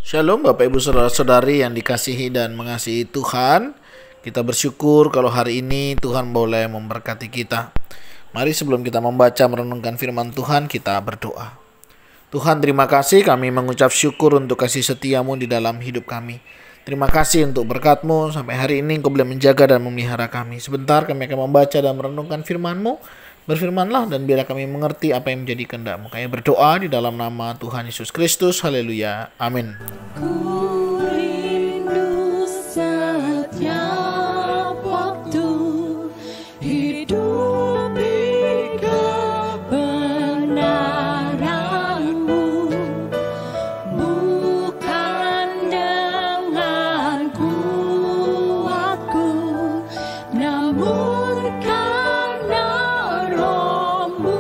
Shalom Bapak Ibu Saudara-saudari yang dikasihi dan mengasihi Tuhan. Kita bersyukur kalau hari ini Tuhan boleh memberkati kita. Mari sebelum kita membaca merenungkan firman Tuhan, kita berdoa. Tuhan, terima kasih, kami mengucap syukur untuk kasih setiamu di dalam hidup kami. Terima kasih untuk berkat-Mu, sampai hari ini Engkau boleh menjaga dan memelihara kami. Sebentar kami akan membaca dan merenungkan firman-Mu. Berfirmanlah dan biarlah kami mengerti apa yang menjadi kehendak-Mu. Kami berdoa di dalam nama Tuhan Yesus Kristus. Haleluya. Amin. Ku rindu setiap waktu hidup di kebenaran-Mu, bukan dengan kuatku, namun karena Roh-Mu.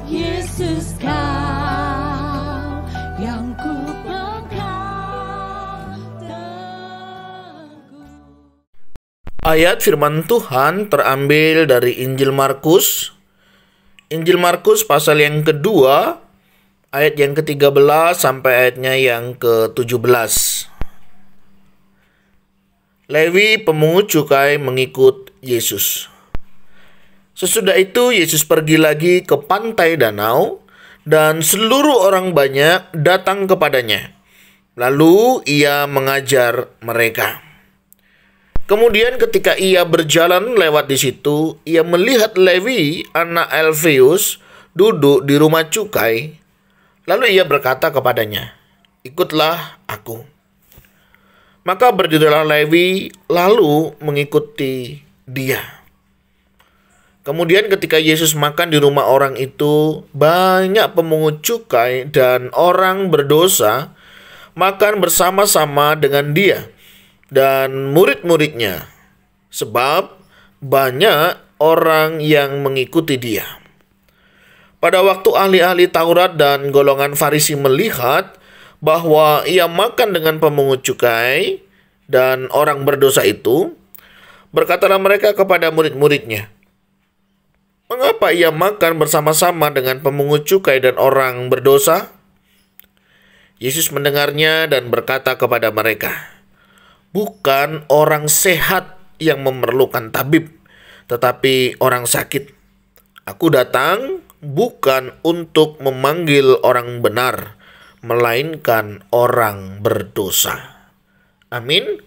Yesus, Kau yang ku pegang teguh. Ayat firman Tuhan terambil dari Injil Markus. Injil Markus pasal yang kedua, ayat yang ke-13 sampai ayatnya yang ke-17. Lewi pemungut cukai mengikut Yesus. Sesudah itu Yesus pergi lagi ke pantai danau, dan seluruh orang banyak datang kepadanya. Lalu ia mengajar mereka. Kemudian ketika ia berjalan lewat di situ, ia melihat Lewi, anak Alfeus, duduk di rumah cukai. Lalu ia berkata kepadanya, "Ikutlah aku." Maka berdirilah Lewi lalu mengikuti dia. Kemudian ketika Yesus makan di rumah orang itu, banyak pemungut cukai dan orang berdosa makan bersama-sama dengan dia dan murid-muridnya, sebab banyak orang yang mengikuti dia. Pada waktu ahli-ahli Taurat dan golongan Farisi melihat bahwa ia makan dengan pemungut cukai dan orang berdosa itu, berkatalah mereka kepada murid-muridnya, "Mengapa ia makan bersama-sama dengan pemungut cukai dan orang berdosa?" Yesus mendengarnya dan berkata kepada mereka, "Bukan orang sehat yang memerlukan tabib, tetapi orang sakit. Aku datang bukan untuk memanggil orang benar, melainkan orang berdosa." Amin.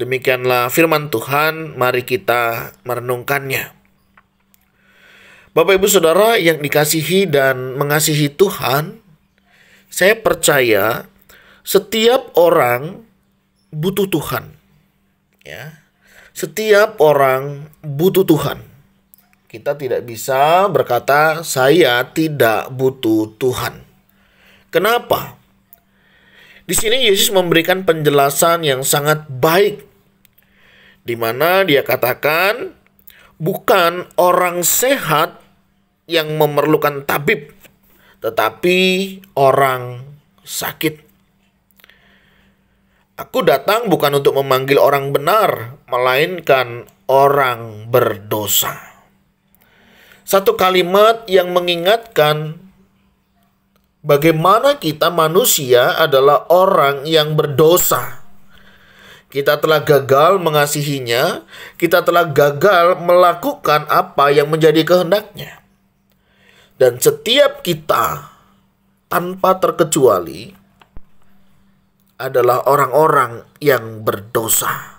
Demikianlah firman Tuhan, mari kita merenungkannya. Bapak Ibu Saudara yang dikasihi dan mengasihi Tuhan, saya percaya setiap orang butuh Tuhan. Ya. Setiap orang butuh Tuhan. Kita tidak bisa berkata saya tidak butuh Tuhan. Kenapa? Di sini Yesus memberikan penjelasan yang sangat baik, di mana dia katakan bukan orang sehat yang memerlukan tabib, tetapi orang sakit. Aku datang bukan untuk memanggil orang benar, melainkan orang berdosa. Satu kalimat yang mengingatkan bagaimana kita manusia adalah orang yang berdosa. Kita telah gagal mengasihinya, kita telah gagal melakukan apa yang menjadi kehendaknya. Dan setiap kita tanpa terkecuali adalah orang-orang yang berdosa.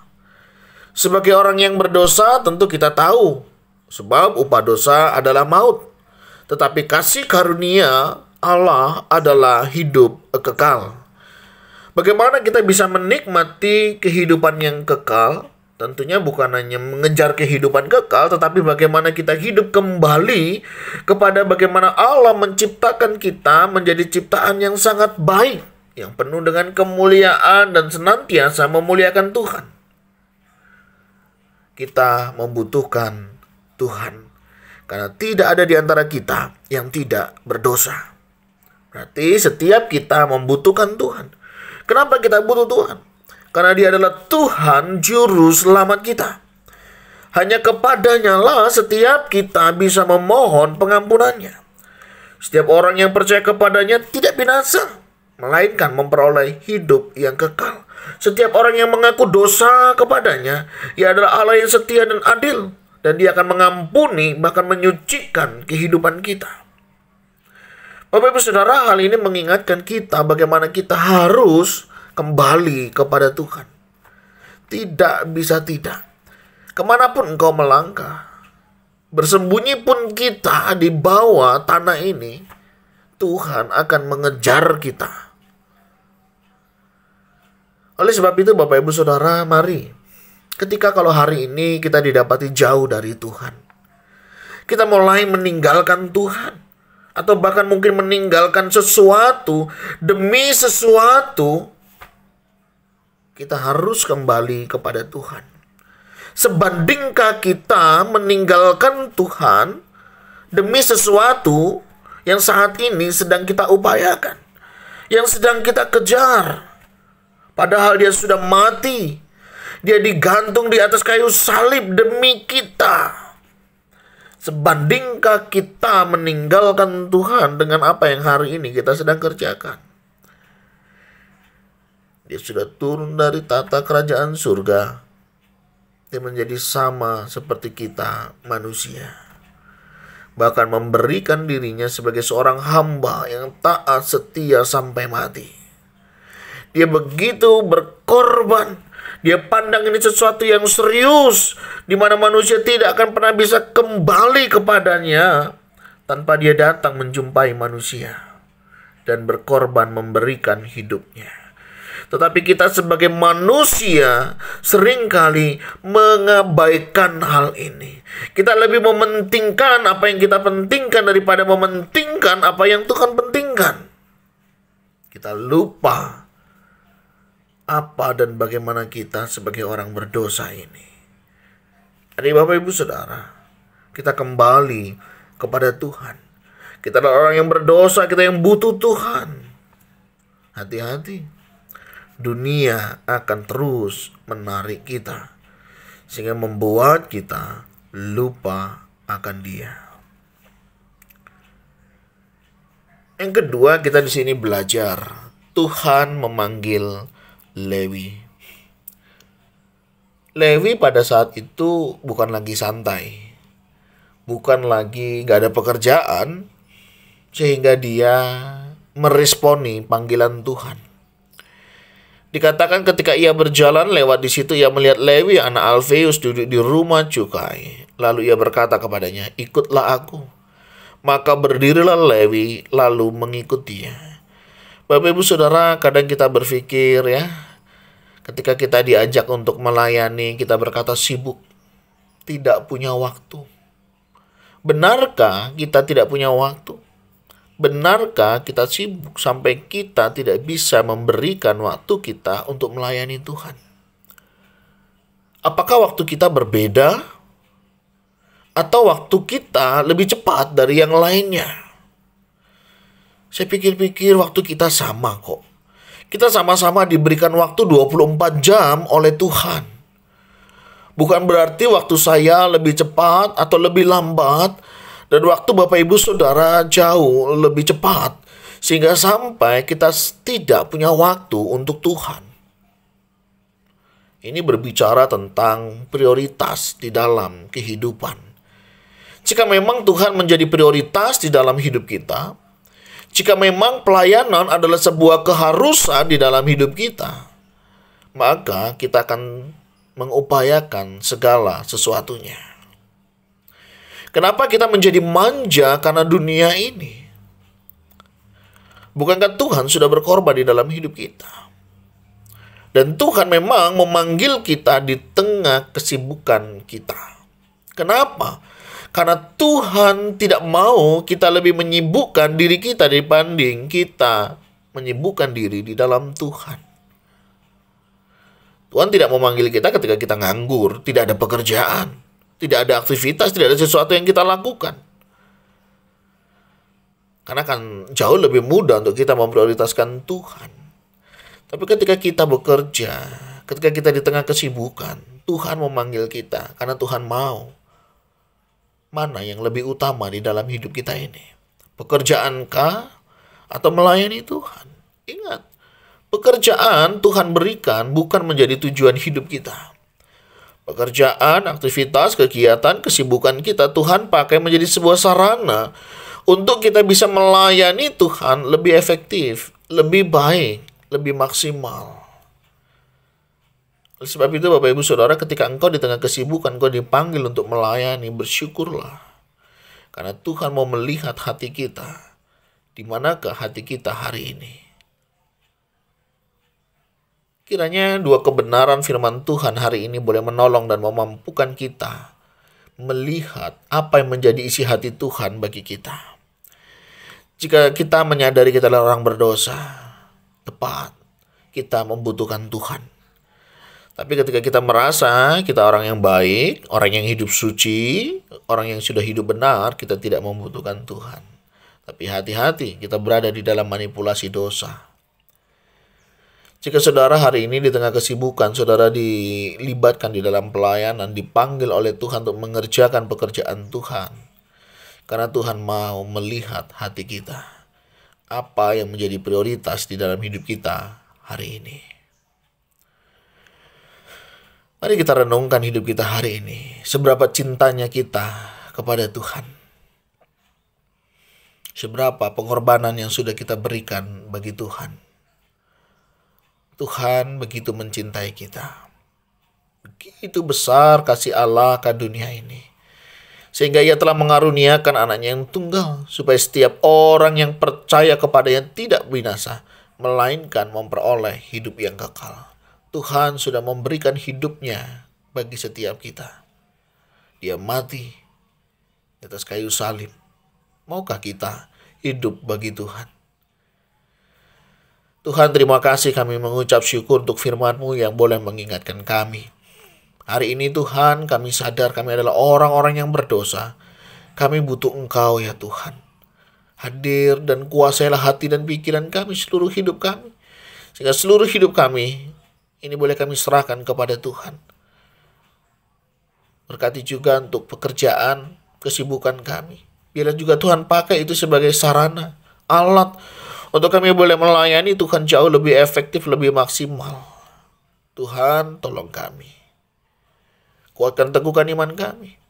Sebagai orang yang berdosa tentu kita tahu, sebab upah dosa adalah maut. Tetapi kasih karunia Allah adalah hidup kekal. Bagaimana kita bisa menikmati kehidupan yang kekal? Tentunya bukan hanya mengejar kehidupan kekal, tetapi bagaimana kita hidup kembali kepada bagaimana Allah menciptakan kita menjadi ciptaan yang sangat baik, yang penuh dengan kemuliaan dan senantiasa memuliakan Tuhan. Kita membutuhkan Tuhan, karena tidak ada di antara kita yang tidak berdosa. Berarti setiap kita membutuhkan Tuhan. Kenapa kita butuh Tuhan? Karena Dia adalah Tuhan Juru Selamat kita. Hanya kepadanya lah setiap kita bisa memohon pengampunannya. Setiap orang yang percaya kepadanya tidak binasa, melainkan memperoleh hidup yang kekal. Setiap orang yang mengaku dosa kepadanya, Ia adalah Allah yang setia dan adil, dan Dia akan mengampuni, bahkan menyucikan kehidupan kita. Bapak Ibu Saudara, hal ini mengingatkan kita bagaimana kita harus kembali kepada Tuhan. Tidak bisa tidak. Kemanapun engkau melangkah, bersembunyi pun kita di bawah tanah ini, Tuhan akan mengejar kita. Oleh sebab itu Bapak Ibu Saudara, mari ketika kalau hari ini kita didapati jauh dari Tuhan, kita mulai meninggalkan Tuhan, atau bahkan mungkin meninggalkan sesuatu demi sesuatu, kita harus kembali kepada Tuhan. Sebandingkah kita meninggalkan Tuhan demi sesuatu yang saat ini sedang kita upayakan, yang sedang kita kejar, padahal Dia sudah mati, Dia digantung di atas kayu salib demi kita. Sebandingkah kita meninggalkan Tuhan dengan apa yang hari ini kita sedang kerjakan? Dia sudah turun dari tata kerajaan surga. Dia menjadi sama seperti kita manusia. Bahkan memberikan dirinya sebagai seorang hamba yang taat setia sampai mati. Dia begitu berkorban. Dia pandang ini sesuatu yang serius, di mana manusia tidak akan pernah bisa kembali kepadanya tanpa Dia datang menjumpai manusia dan berkorban memberikan hidupnya. Tetapi kita sebagai manusia seringkali mengabaikan hal ini. Kita lebih mementingkan apa yang kita pentingkan daripada mementingkan apa yang Tuhan pentingkan. Kita lupa apa dan bagaimana kita sebagai orang berdosa ini. Jadi Bapak Ibu Saudara, kita kembali kepada Tuhan. Kita adalah orang yang berdosa, kita yang butuh Tuhan. Hati-hati, dunia akan terus menarik kita, sehingga membuat kita lupa akan Dia. Yang kedua, kita di sini belajar Tuhan memanggil Lewi. Lewi pada saat itu bukan lagi santai, bukan lagi gak ada pekerjaan, sehingga dia meresponi panggilan Tuhan. Dikatakan ketika ia berjalan lewat di situ, ia melihat Lewi anak Alfeus duduk di rumah cukai. Lalu ia berkata kepadanya, "Ikutlah aku." Maka berdirilah Lewi lalu mengikut dia. Bapak Ibu Saudara, kadang kita berpikir ya, ketika kita diajak untuk melayani, kita berkata sibuk, tidak punya waktu. Benarkah kita tidak punya waktu? Benarkah kita sibuk sampai kita tidak bisa memberikan waktu kita untuk melayani Tuhan? Apakah waktu kita berbeda? Atau waktu kita lebih cepat dari yang lainnya? Saya pikir-pikir waktu kita sama kok. Kita sama-sama diberikan waktu 24 jam oleh Tuhan. Bukan berarti waktu saya lebih cepat atau lebih lambat, dan waktu Bapak Ibu Saudara jauh lebih cepat, sehingga sampai kita tidak punya waktu untuk Tuhan. Ini berbicara tentang prioritas di dalam kehidupan. Jika memang Tuhan menjadi prioritas di dalam hidup kita, jika memang pelayanan adalah sebuah keharusan di dalam hidup kita, maka kita akan mengupayakan segala sesuatunya. Kenapa kita menjadi manja karena dunia ini? Bukankah Tuhan sudah berkorban di dalam hidup kita? Dan Tuhan memang memanggil kita di tengah kesibukan kita. Kenapa? Karena Tuhan tidak mau kita lebih menyibukkan diri kita dibanding kita menyibukkan diri di dalam Tuhan. Tuhan tidak memanggil kita ketika kita nganggur, tidak ada pekerjaan, tidak ada aktivitas, tidak ada sesuatu yang kita lakukan. Karena kan jauh lebih mudah untuk kita memprioritaskan Tuhan. Tapi ketika kita bekerja, ketika kita di tengah kesibukan, Tuhan memanggil kita karena Tuhan mau. Mana yang lebih utama di dalam hidup kita ini? Pekerjaankah atau melayani Tuhan? Ingat, pekerjaan Tuhan berikan bukan menjadi tujuan hidup kita. Pekerjaan, aktivitas, kegiatan, kesibukan kita Tuhan pakai menjadi sebuah sarana untuk kita bisa melayani Tuhan lebih efektif, lebih baik, lebih maksimal. Oleh sebab itu Bapak Ibu Saudara, ketika engkau di tengah kesibukan, engkau dipanggil untuk melayani, bersyukurlah. Karena Tuhan mau melihat hati kita. Di manakah hati kita hari ini? Kiranya dua kebenaran firman Tuhan hari ini boleh menolong dan memampukan kita melihat apa yang menjadi isi hati Tuhan bagi kita. Jika kita menyadari kita adalah orang berdosa, tepat, kita membutuhkan Tuhan. Tapi ketika kita merasa kita orang yang baik, orang yang hidup suci, orang yang sudah hidup benar, kita tidak membutuhkan Tuhan. Tapi hati-hati, kita berada di dalam manipulasi dosa. Jika saudara hari ini di tengah kesibukan, saudara dilibatkan di dalam pelayanan, dipanggil oleh Tuhan untuk mengerjakan pekerjaan Tuhan. Karena Tuhan mau melihat hati kita. Apa yang menjadi prioritas di dalam hidup kita hari ini. Mari kita renungkan hidup kita hari ini. Seberapa cintanya kita kepada Tuhan. Seberapa pengorbanan yang sudah kita berikan bagi Tuhan. Tuhan begitu mencintai kita. Begitu besar kasih Allah ke dunia ini. Sehingga ia telah mengaruniakan anaknya yang tunggal. Supaya setiap orang yang percaya kepadanya tidak binasa. Melainkan memperoleh hidup yang kekal. Tuhan sudah memberikan hidupnya bagi setiap kita. Dia mati di atas kayu salib. Maukah kita hidup bagi Tuhan? Tuhan, terima kasih, kami mengucap syukur untuk firman-Mu yang boleh mengingatkan kami. Hari ini Tuhan, kami sadar kami adalah orang-orang yang berdosa. Kami butuh Engkau ya Tuhan. Hadir dan kuasailah hati dan pikiran kami, seluruh hidup kami. Sehingga seluruh hidup kami, ini boleh kami serahkan kepada Tuhan. Berkati juga untuk pekerjaan, kesibukan kami. Biarlah juga Tuhan pakai itu sebagai sarana, alat, untuk kami boleh melayani Tuhan jauh lebih efektif, lebih maksimal. Tuhan, tolong kami. Kuatkan, teguhkan iman kami.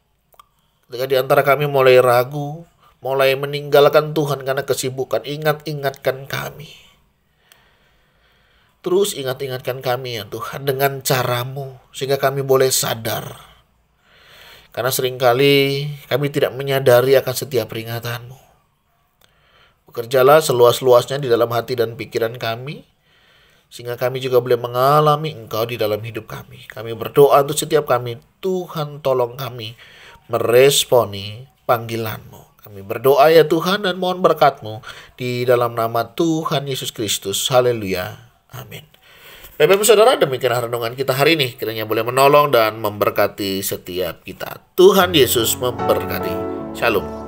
Ketika di antara kami mulai ragu, mulai meninggalkan Tuhan karena kesibukan, ingatkan kami. Terus ingatkan kami ya Tuhan dengan cara-Mu, sehingga kami boleh sadar. Karena seringkali kami tidak menyadari akan setiap peringatan-Mu. Bekerjalah seluas-luasnya di dalam hati dan pikiran kami, sehingga kami juga boleh mengalami Engkau di dalam hidup kami. Kami berdoa untuk setiap kami, Tuhan tolong kami meresponi panggilan-Mu. Kami berdoa ya Tuhan dan mohon berkat-Mu di dalam nama Tuhan Yesus Kristus. Haleluya. Amin. Bapak Ibu Saudara, demikian renungan kita hari ini. Kiranya boleh menolong dan memberkati setiap kita. Tuhan Yesus memberkati. Shalom.